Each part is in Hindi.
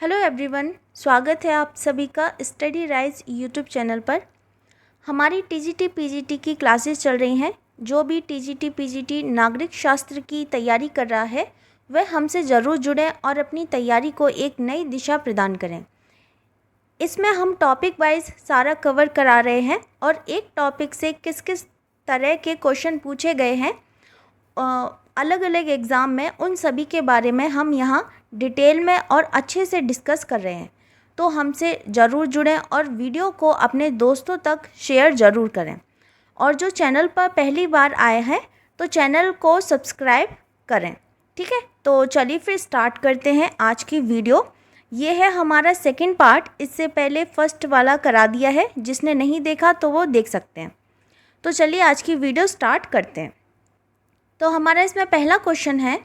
हेलो एवरीवन, स्वागत है आप सभी का स्टडी राइज यूट्यूब चैनल पर। हमारी टीजीटी पीजीटी की क्लासेस चल रही हैं। जो भी टीजीटी पीजीटी नागरिक शास्त्र की तैयारी कर रहा है वह हमसे ज़रूर जुड़ें और अपनी तैयारी को एक नई दिशा प्रदान करें। इसमें हम टॉपिक वाइज सारा कवर करा रहे हैं और एक टॉपिक से किस किस तरह के क्वेश्चन पूछे गए हैं अलग अलग एग्ज़ाम में, उन सभी के बारे में हम यहाँ डिटेल में और अच्छे से डिस्कस कर रहे हैं। तो हमसे ज़रूर जुड़ें और वीडियो को अपने दोस्तों तक शेयर ज़रूर करें। और जो चैनल पर पहली बार आए हैं तो चैनल को सब्सक्राइब करें। ठीक है, तो चलिए फिर स्टार्ट करते हैं आज की वीडियो। ये है हमारा सेकंड पार्ट। इससे पहले फर्स्ट वाला करा दिया है, जिसने नहीं देखा तो वो देख सकते हैं। तो चलिए आज की वीडियो स्टार्ट करते हैं। तो हमारा इसमें पहला क्वेश्चन है,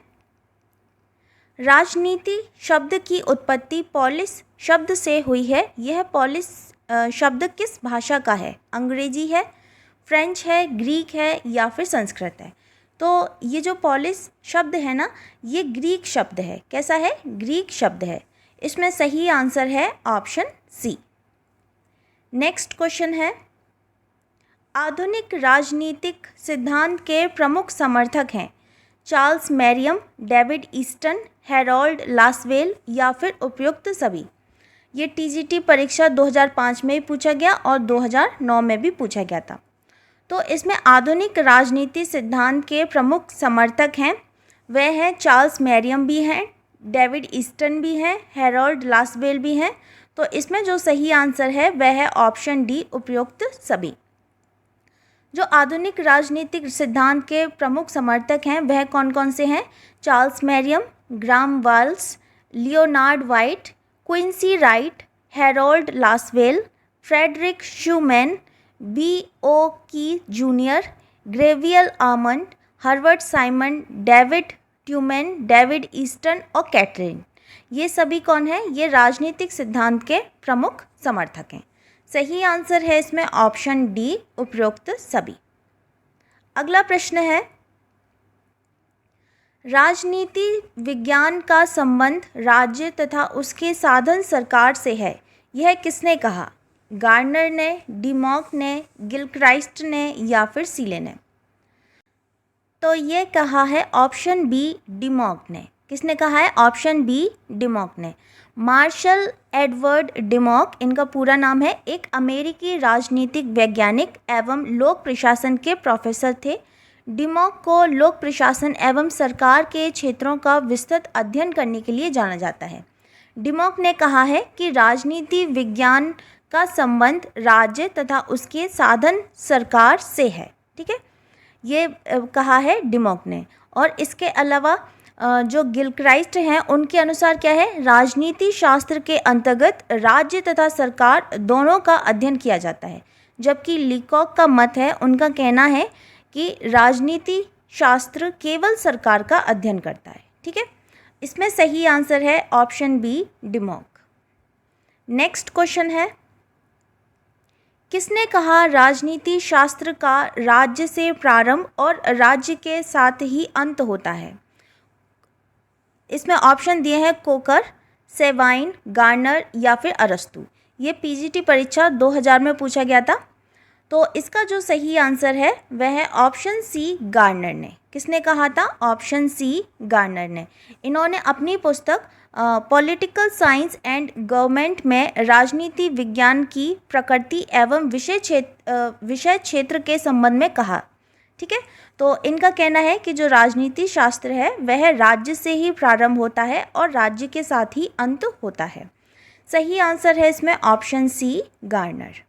राजनीति शब्द की उत्पत्ति पोलिस शब्द से हुई है। यह पोलिस शब्द किस भाषा का है? अंग्रेजी है, फ्रेंच है, ग्रीक है या फिर संस्कृत है? तो ये जो पोलिस शब्द है ना, ये ग्रीक शब्द है। कैसा है? ग्रीक शब्द है। इसमें सही आंसर है ऑप्शन सी। नेक्स्ट क्वेश्चन है, आधुनिक राजनीतिक सिद्धांत के प्रमुख समर्थक हैं Charles Merriam, David Easton, Harold Lasswell या फिर उपयुक्त सभी? ये टीजीटी परीक्षा 2005 में भी पूछा गया और 2009 में भी पूछा गया था। तो इसमें आधुनिक राजनीति सिद्धांत के प्रमुख समर्थक हैं, वह हैं चार्ल्स मैरियम भी हैं, डेविड ईस्टन भी हैं, हैरोल्ड लासवेल भी हैं। तो इसमें जो सही आंसर है वह है ऑप्शन डी, उपयुक्त सभी। जो आधुनिक राजनीतिक सिद्धांत के प्रमुख समर्थक हैं वह कौन कौन से हैं? Charles Merriam, Graham Wallas, Leonard White, Quincy Wright, Harold Lasswell, Frederick Schuman, B.O. Key junior, Gabriel Almond, Herbert Simon, David Truman, David Easton और कैथरीन। ये सभी कौन है? ये राजनीतिक सिद्धांत के प्रमुख समर्थक हैं। सही आंसर है इसमें ऑप्शन डी, उपरोक्त सभी। अगला प्रश्न है, राजनीति विज्ञान का संबंध राज्य तथा उसके साधन सरकार से है। यह किसने कहा? गार्नर ने, डिमॉक ने, गिलक्राइस्ट ने या फिर सीले ने? तो ये कहा है ऑप्शन बी, डिमॉक ने। किसने कहा है? ऑप्शन बी, डिमॉक ने। मार्शल एडवर्ड डिमॉक इनका पूरा नाम है, एक अमेरिकी राजनीतिक वैज्ञानिक एवं लोक प्रशासन के प्रोफेसर थे। डिमॉक को लोक प्रशासन एवं सरकार के क्षेत्रों का विस्तृत अध्ययन करने के लिए जाना जाता है। डिमॉक ने कहा है कि राजनीति विज्ञान का संबंध राज्य तथा उसके साधन सरकार से है। ठीक है, ये कहा है डिमॉक ने। और इसके अलावा जो गिलक्राइस्ट हैं उनके अनुसार क्या है? राजनीति शास्त्र के अंतर्गत राज्य तथा सरकार दोनों का अध्ययन किया जाता है। जबकि लीकॉक का मत है, उनका कहना है कि राजनीति शास्त्र केवल सरकार का अध्ययन करता है। ठीक है, इसमें सही आंसर है option B, Dimock. Next question है, किसने कहा राजनीति शास्त्र का राज्य से प्रारंभ और राज्य के साथ ही अंत होता है? इसमें ऑप्शन दिए हैं कोकर, सेवाइन, गार्नर या फिर अरस्तू। ये पीजीटी परीक्षा 2000 में पूछा गया था। तो इसका जो सही आंसर है वह है ऑप्शन सी, गार्नर ने। किसने कहा था? ऑप्शन सी, गार्नर ने। इन्होंने अपनी पुस्तक पॉलिटिकल साइंस एंड गवर्नमेंट में राजनीति विज्ञान की प्रकृति एवं विषय क्षेत्र के संबंध में कहा। ठीक है, तो इनका कहना है कि जो राजनीति शास्त्र है वह राज्य से ही प्रारंभ होता है और राज्य के साथ ही अंत होता है। सही आंसर है इसमें ऑप्शन सी, गार्नर।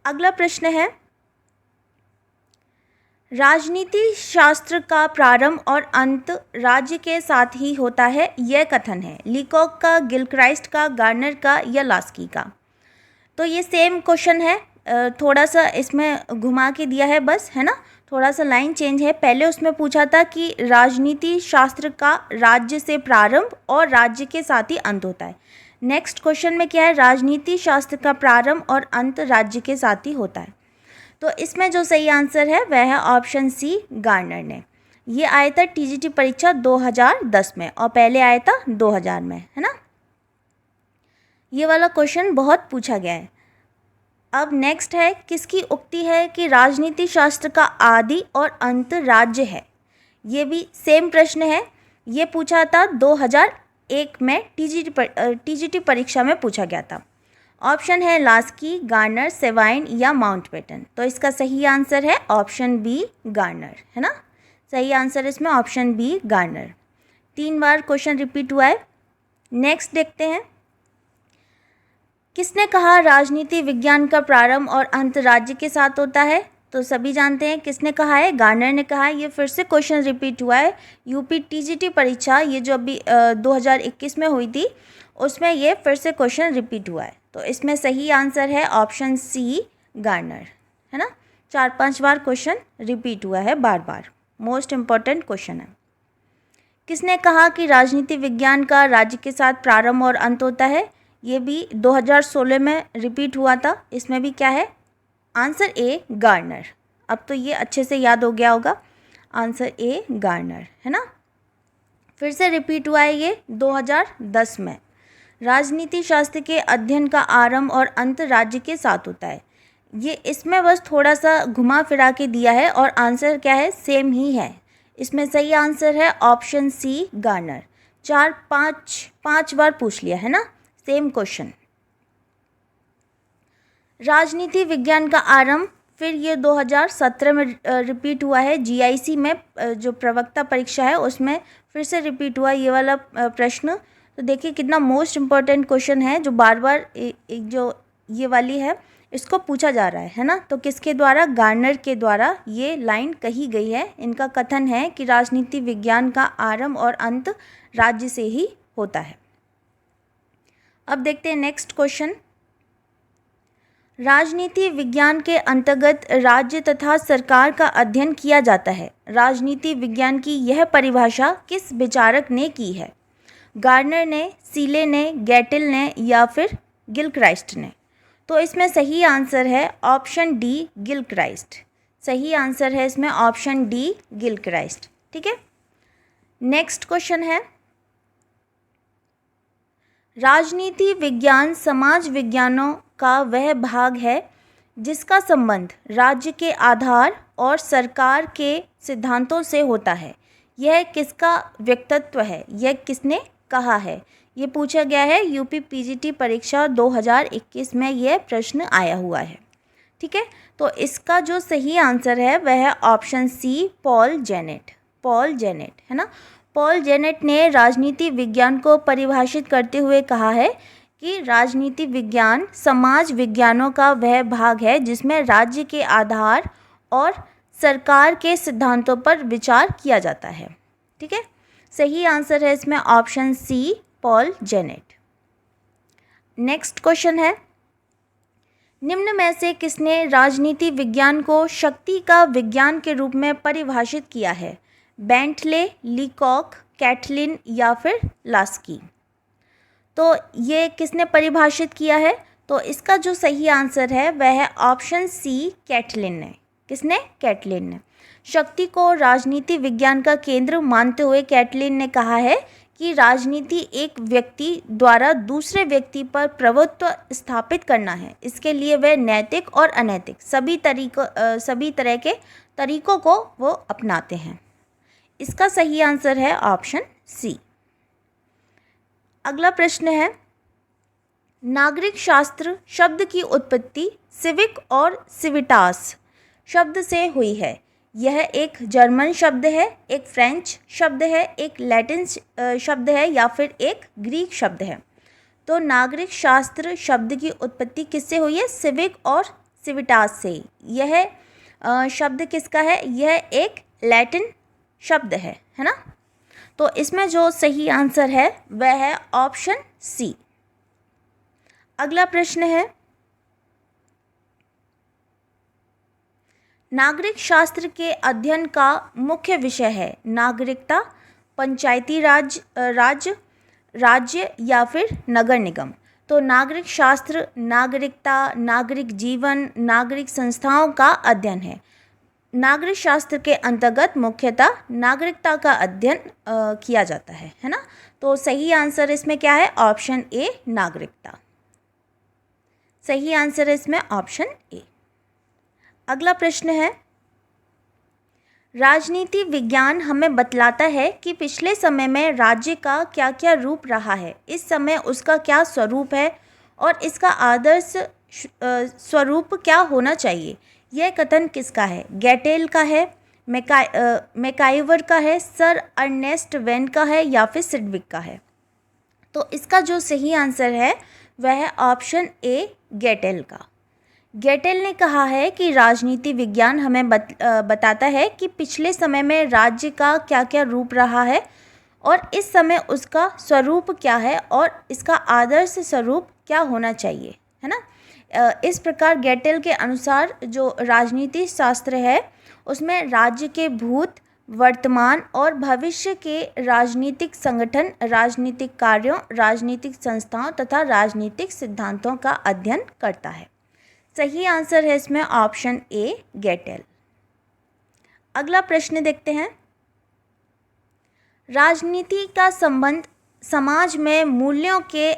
अगला प्रश्न है, राजनीति शास्त्र का प्रारंभ और अंत राज्य के साथ ही होता है, यह कथन है लीकॉक का, गिलक्राइस्ट का, गार्नर का या लास्की का? तो ये सेम क्वेश्चन है, थोड़ा सा इसमें घुमा के दिया है बस, है ना, थोड़ा सा लाइन चेंज है। पहले उसमें पूछा था कि राजनीति शास्त्र का राज्य से प्रारंभ और राज्य के साथ ही अंत होता है। नेक्स्ट क्वेश्चन में क्या है? राजनीति शास्त्र का प्रारंभ और अंत राज्य के साथ ही होता है। तो इसमें जो सही आंसर है वह है ऑप्शन सी, गार्नर ने। ये आया था टीजीटी परीक्षा 2010 में और पहले आया था 2000 में, है ना। ये वाला क्वेश्चन बहुत पूछा गया है। अब नेक्स्ट है, किसकी उक्ति है कि राजनीति शास्त्र का आदि और अंत राज्य है? ये भी सेम प्रश्न है, ये पूछा था 2001 में टीजीटी परीक्षा में पूछा गया था। ऑप्शन है लास्की, गार्नर, सेवाइन या माउंटबेटन। तो इसका सही आंसर है ऑप्शन बी, गार्नर, है ना। सही आंसर इसमें ऑप्शन बी, गार्नर। 3 बार क्वेश्चन रिपीट हुआ है। नेक्स्ट देखते हैं, किसने कहा राजनीति विज्ञान का प्रारंभ और अंत राज्य के साथ होता है? तो सभी जानते हैं किसने कहा है, गार्नर ने कहा है। ये फिर से क्वेश्चन रिपीट हुआ है। यूपी टीजीटी परीक्षा ये जो अभी 2021 में हुई थी उसमें ये फिर से क्वेश्चन रिपीट हुआ है। तो इसमें सही आंसर है ऑप्शन सी, गार्नर, है ना। 4-5 बार क्वेश्चन रिपीट हुआ है, बार बार। मोस्ट इम्पॉर्टेंट क्वेश्चन है। किसने कहा कि राजनीति विज्ञान का राज्य के साथ प्रारंभ और अंत होता है? ये भी 2016 में रिपीट हुआ था। इसमें भी क्या है, आंसर ए, गार्नर। अब तो ये अच्छे से याद हो गया होगा, आंसर ए, गार्नर, है ना। फिर से रिपीट हुआ है ये 2010 में। राजनीति शास्त्र के अध्ययन का आरंभ और अंत राज्य के साथ होता है। ये इसमें बस थोड़ा सा घुमा फिरा के दिया है और आंसर क्या है, सेम ही है। इसमें सही आंसर है ऑप्शन सी, गार्नर। 4-5 बार पूछ लिया है ना, सेम क्वेश्चन। राजनीति विज्ञान का आरंभ फिर ये 2017 में रिपीट हुआ है। जीआईसी में जो प्रवक्ता परीक्षा है उसमें फिर से रिपीट हुआ ये वाला प्रश्न। तो देखिए कितना मोस्ट इम्पॉर्टेंट क्वेश्चन है, जो बार बार एक जो ये वाली है इसको पूछा जा रहा है ना। तो किसके द्वारा, गार्नर के द्वारा ये लाइन कही गई है। इनका कथन है कि राजनीति विज्ञान का आरंभ और अंत राज्य से ही होता है। अब देखते हैं नेक्स्ट क्वेश्चन। राजनीति विज्ञान के अंतर्गत राज्य तथा सरकार का अध्ययन किया जाता है। राजनीति विज्ञान की यह परिभाषा किस विचारक ने की है? गार्नर ने, सीले ने, गैटिल ने या फिर गिलक्राइस्ट ने? तो इसमें सही आंसर है ऑप्शन डी, गिलक्राइस्ट। सही आंसर है इसमें ऑप्शन डी, गिलक्राइस्ट। ठीक है। नेक्स्ट क्वेश्चन है, राजनीति विज्ञान समाज विज्ञानों का वह भाग है जिसका संबंध राज्य के आधार और सरकार के सिद्धांतों से होता है। यह किसका व्यक्तित्व है? यह किसने कहा है? ये पूछा गया है यूपी पीजीटी परीक्षा 2021 में यह प्रश्न आया हुआ है। ठीक है। तो इसका जो सही आंसर है वह है option C, Paul Janet. Paul Janet, है ना। पॉल जेनेट ने राजनीति विज्ञान को परिभाषित करते हुए कहा है कि राजनीति विज्ञान समाज विज्ञानों का वह भाग है जिसमें राज्य के आधार और सरकार के सिद्धांतों पर विचार किया जाता है। ठीक है। सही आंसर है इसमें option C, Paul Janet. Next question है, निम्न में से किसने राजनीति विज्ञान को शक्ति का विज्ञान के रूप में परिभाषित किया है? बेंटले, लीकॉक, कैटलिन या फिर लास्की? तो ये किसने परिभाषित किया है? तो इसका जो सही आंसर है वह है ऑप्शन सी, कैटलिन ने। किसने? कैटलिन ने। शक्ति को राजनीति विज्ञान का केंद्र मानते हुए कैटलिन ने कहा है कि राजनीति एक व्यक्ति द्वारा दूसरे व्यक्ति पर प्रभुत्व स्थापित करना है। इसके लिए वह नैतिक और अनैतिक सभी तरह के तरीकों को वो अपनाते हैं। इसका सही आंसर है ऑप्शन सी। अगला प्रश्न है, नागरिक शास्त्र शब्द की उत्पत्ति सिविक और सिविटास शब्द से हुई है। यह एक जर्मन शब्द है, एक फ्रेंच शब्द है, एक लैटिन शब्द है या फिर एक ग्रीक शब्द है? तो नागरिक शास्त्र शब्द की उत्पत्ति किससे हुई है? सिविक और सिविटास से। यह शब्द किसका है? यह एक लैटिन शब्द है ना। तो इसमें जो सही आंसर है वह है ऑप्शन सी। अगला प्रश्न है, नागरिक शास्त्र के अध्ययन का मुख्य विषय है नागरिकता, पंचायती राज्य या फिर नगर निगम? तो नागरिक शास्त्र नागरिकता, नागरिक जीवन, नागरिक संस्थाओं का अध्ययन है। नागरिक शास्त्र के अंतर्गत मुख्यतः नागरिकता का अध्ययन किया जाता है ना। तो सही आंसर इसमें क्या है? ऑप्शन ए, नागरिकता। सही आंसर है इसमें ऑप्शन ए। अगला प्रश्न है, राजनीति विज्ञान हमें बतलाता है कि पिछले समय में राज्य का क्या क्या रूप रहा है, इस समय उसका क्या स्वरूप है और इसका आदर्श स्वरूप क्या होना चाहिए। यह कथन किसका है? गैटेल का है, मैकाइवर का है, सर अर्नेस्ट वेन का है या फिर सिडविक का है। तो इसका जो सही आंसर है वह है ऑप्शन ए, गैटेल का। गैटेल ने कहा है कि राजनीति विज्ञान हमें बताता है कि पिछले समय में राज्य का क्या क्या रूप रहा है और इस समय उसका स्वरूप क्या है और इसका आदर्श स्वरूप क्या होना चाहिए, है ना। इस प्रकार गैटेल के अनुसार जो राजनीति शास्त्र है उसमें राज्य के भूत, वर्तमान और भविष्य के राजनीतिक संगठन, राजनीतिक कार्यों, राजनीतिक संस्थाओं तथा राजनीतिक सिद्धांतों का अध्ययन करता है। सही आंसर है इसमें ऑप्शन ए, गैटेल। अगला प्रश्न देखते हैं, राजनीति का संबंध समाज में मूल्यों के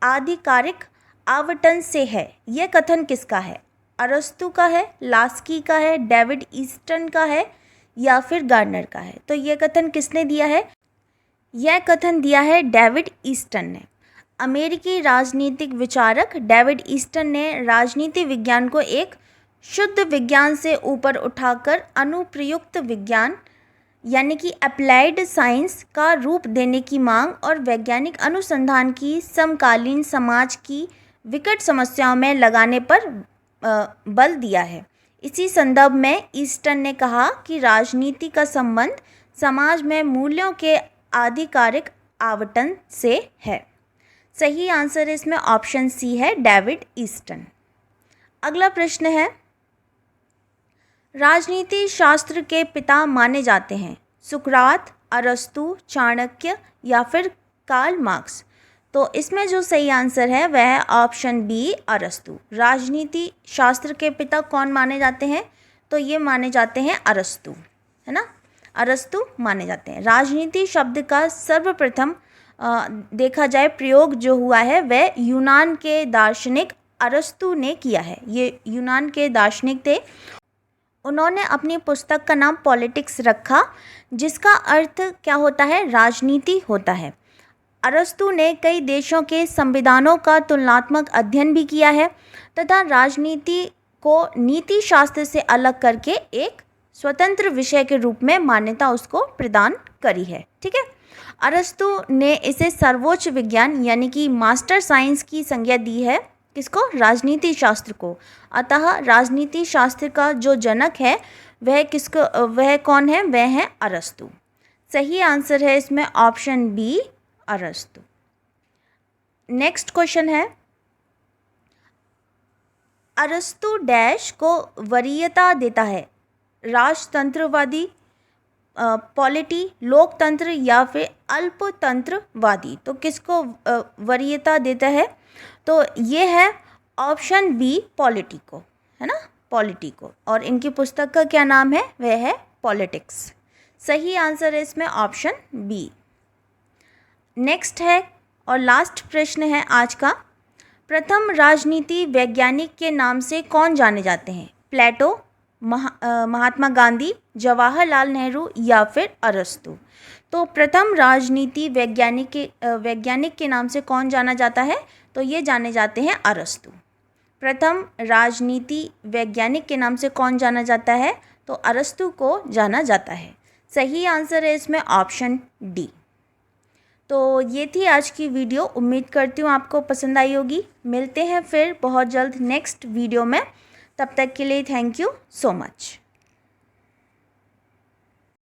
आधिकारिक आवंटन से है, यह कथन किसका है? अरस्तू का है, लास्की का है, डेविड ईस्टन का है या फिर गार्नर का है। तो यह कथन किसने दिया है? यह कथन दिया है डेविड ईस्टन ने। अमेरिकी राजनीतिक विचारक डेविड ईस्टन ने राजनीति विज्ञान को एक शुद्ध विज्ञान से ऊपर उठाकर अनुप्रयुक्त विज्ञान यानी कि अप्लाइड साइंस का रूप देने की मांग और वैज्ञानिक अनुसंधान की समकालीन समाज की विकट समस्याओं में लगाने पर बल दिया है। इसी संदर्भ में ईस्टन ने कहा कि राजनीति का संबंध समाज में मूल्यों के आधिकारिक आवंटन से है। सही आंसर इसमें ऑप्शन सी है, डेविड ईस्टन। अगला प्रश्न है, राजनीति शास्त्र के पिता माने जाते हैं सुकरात, अरस्तु, चाणक्य या फिर कार्ल मार्क्स। तो इसमें जो सही आंसर है वह है ऑप्शन बी, अरस्तु। राजनीति शास्त्र के पिता कौन माने जाते हैं? तो ये माने जाते हैं अरस्तु, है ना। अरस्तु माने जाते हैं। राजनीति शब्द का सर्वप्रथम देखा जाए प्रयोग जो हुआ है वह यूनान के दार्शनिक अरस्तु ने किया है। ये यूनान के दार्शनिक थे। उन्होंने अपनी पुस्तक का नाम पॉलिटिक्स रखा, जिसका अर्थ क्या होता है? राजनीति होता है। अरस्तु ने कई देशों के संविधानों का तुलनात्मक अध्ययन भी किया है तथा राजनीति को नीति शास्त्र से अलग करके एक स्वतंत्र विषय के रूप में मान्यता उसको प्रदान करी है। ठीक है। अरस्तु ने इसे सर्वोच्च विज्ञान यानी कि मास्टर साइंस की संज्ञा दी है। किसको? राजनीति शास्त्र को। अतः राजनीति शास्त्र का जो जनक है वह कौन है? वह है अरस्तु। सही आंसर है इसमें ऑप्शन बी, अरस्तु। नेक्स्ट क्वेश्चन है, अरस्तु डैश को वरीयता देता है? राजतंत्रवादी, पॉलिटी, लोकतंत्र या फिर अल्पतंत्रवादी। तो किसको वरीयता देता है? तो ये है ऑप्शन बी, पॉलिटी को, है ना, पॉलिटी को। और इनकी पुस्तक का क्या नाम है? वह है पॉलिटिक्स। सही आंसर है इसमें ऑप्शन बी। नेक्स्ट है और लास्ट प्रश्न है आज का, प्रथम राजनीति वैज्ञानिक के नाम से कौन जाने जाते हैं? प्लेटो, महात्मा गांधी, जवाहरलाल नेहरू या फिर अरस्तु। तो प्रथम राजनीति वैज्ञानिक के नाम से कौन जाना जाता है? तो ये जाने जाते हैं अरस्तु। प्रथम राजनीति वैज्ञानिक के नाम से कौन जाना जाता है? तो अरस्तु को जाना जाता है। सही आंसर है इसमें ऑप्शन डी। तो ये थी आज की वीडियो। उम्मीद करती हूँ आपको पसंद आई होगी। मिलते हैं फिर बहुत जल्द नेक्स्ट वीडियो में। तब तक के लिए थैंक यू सो मच।